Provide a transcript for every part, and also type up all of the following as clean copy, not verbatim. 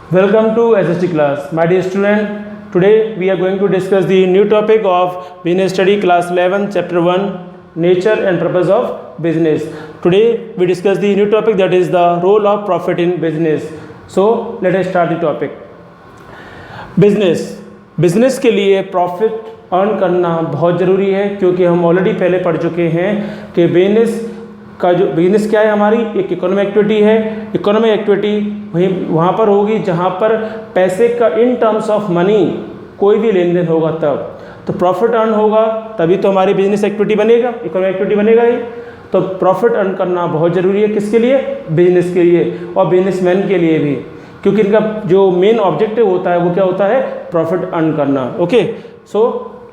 Welcome to SST class. My dear student, today we are going to discuss the new topic of Business Study class 11 chapter 1 Nature and Purpose of Business. Today we discuss the new topic, that is the role of profit in business. So let us start the topic. Business के लिए profit earn करना बहुत ज़रूरी है, क्योंकि हम already पहले पढ़ चुके हैं कि बिजनेस क्या है, हमारी एक इकोनॉमिक एक्टिविटी है। इकोनॉमिक एक्टिविटी वहाँ पर होगी जहाँ पर पैसे का इन टर्म्स ऑफ मनी कोई भी लेन देन होगा, तब तो प्रॉफिट अर्न होगा, तभी तो हमारी बिजनेस एक्टिविटी बनेगा, इकोनॉमिक एक्टिविटी बनेगा ही। तो प्रॉफिट अर्न करना बहुत ज़रूरी है, किसके लिए? बिजनेस के लिए और बिजनेसमैन के लिए भी, क्योंकि इनका जो मेन ऑब्जेक्टिव होता है वो क्या होता है? प्रॉफिट अर्न करना। Okay, so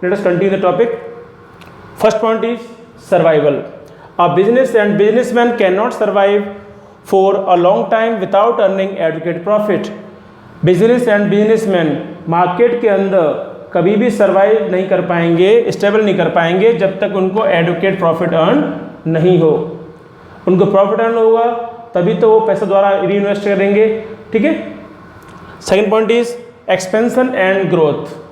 let us continue the topic. First point is survival. A business and businessman cannot survive for a long time without earning adequate profit. Business and businessman market के अंदर कभी भी survive नहीं कर पाएंगे, stable नहीं कर पाएंगे, जब तक उनको एडुकेट प्रॉफिट अर्न नहीं हो। उनको प्रॉफिट अर्न होगा तभी तो वो पैसा द्वारा री इन्वेस्ट करेंगे। ठीक है। Second point is expansion and growth.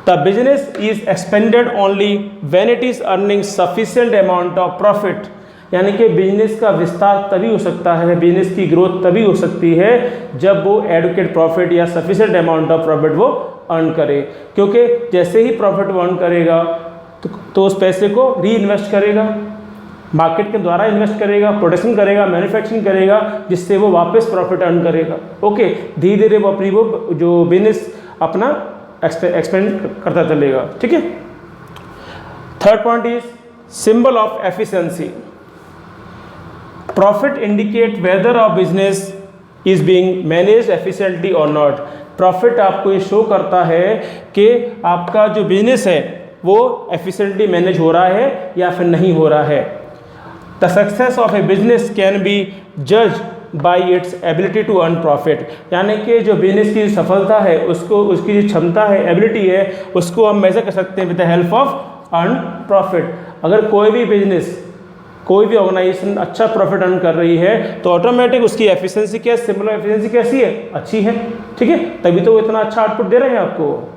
The business is expanded only when it is earning sufficient amount of profit. यानी कि बिजनेस का विस्तार तभी हो सकता है, बिजनेस की ग्रोथ तभी हो सकती है जब वो एडुकेट प्रॉफिट या सफिशिएंट अमाउंट ऑफ प्रॉफिट वो अर्न करे। क्योंकि जैसे ही प्रॉफिट वो अर्न करेगा तो उस पैसे को री इन्वेस्ट करेगा, मार्केट के द्वारा इन्वेस्ट करेगा, प्रोडक्शन करेगा, मैन्युफैक्चरिंग करेगा, जिससे वो वापस प्रॉफिट अर्न करेगा। ओके, धीरे धीरे वो अपनी वो जो बिजनेस अपना एक्सपेंड करता चलेगा। ठीक है। Third point is symbol of efficiency. Profit indicate whether of business is being managed efficiently और नॉट। प्रॉफिट आपको ये शो करता है कि आपका जो बिजनेस है वो एफिशिएंटली मैनेज हो रहा है या फिर नहीं हो रहा है। The success of a business can be जज by its ability to earn profit. यानी कि जो बिजनेस की सफलता है उसको, उसकी जो क्षमता है, एबिलिटी है, उसको हम मेजर कर सकते हैं with the help of earn profit. अगर कोई भी बिजनेस, कोई भी ऑर्गेनाइजेशन अच्छा प्रॉफिट अर्न कर रही है तो ऑटोमेटिक उसकी एफिशिएंसी क्या है, सिंबल ऑफ एफिशिएंसी कैसी है? अच्छी है। ठीक है, तभी तो वो इतना अच्छा आउटपुट दे रहे हैं आपको।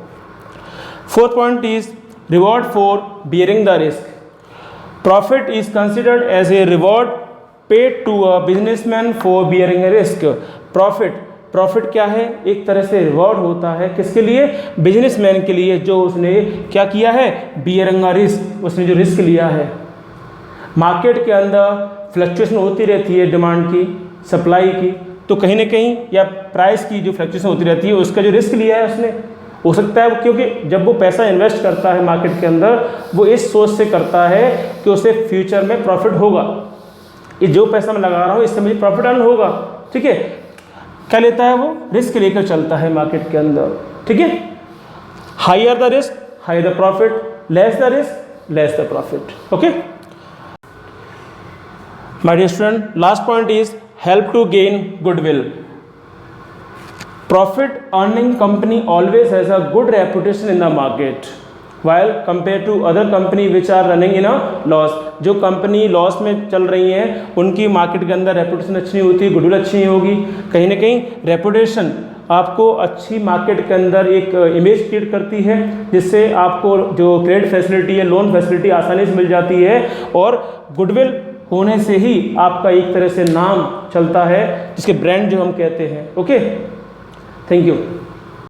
Fourth point is reward for bearing the risk. Profit is considered as a reward paid to a businessman for bearing a risk. Profit क्या है? एक तरह से रिवॉर्ड होता है किसके लिए? बिजनेसमैन के लिए, जो उसने क्या किया है? बियरिंग अ रिस्क, उसने जो रिस्क लिया है। मार्केट के अंदर फ्लक्चुएशन होती रहती है, डिमांड की, सप्लाई की, तो कहीं ना कहीं या प्राइस की जो फ्लक्चुएशन होती रहती है, उसका जो रिस्क लिया है उसने, हो सकता है क्योंकि जब वो पैसा इन्वेस्ट करता है मार्केट के अंदर, वो इस सोच से करता है कि उसे फ्यूचर में प्रॉफिट होगा, ये जो पैसा मैं लगा रहा हूँ इससे मुझे प्रॉफिट अर्न होगा। ठीक है। क्या लेता है वो? रिस्क लेकर चलता है मार्केट के अंदर। ठीक है। Higher the risk higher the profit, less the risk less the profit. Okay my dear student, last point is help to gain goodwill. Profit earning company always has a good reputation in the market while compared to other company which are running in a loss। जो company loss में चल रही हैं उनकी market के अंदर reputation अच्छी नहीं होती, गुडविल अच्छी नहीं होगी। कहीं ना कहीं रेपुटेशन आपको अच्छी मार्केट के अंदर एक इमेज क्रिएट करती है, जिससे आपको जो क्रेडिट फैसिलिटी है, लोन फैसिलिटी आसानी से मिल जाती है, और गुडविल होने से ही आपका एक तरह से नाम चलता है, जिसके ब्रांड जो हम कहते हैं। Okay, thank you.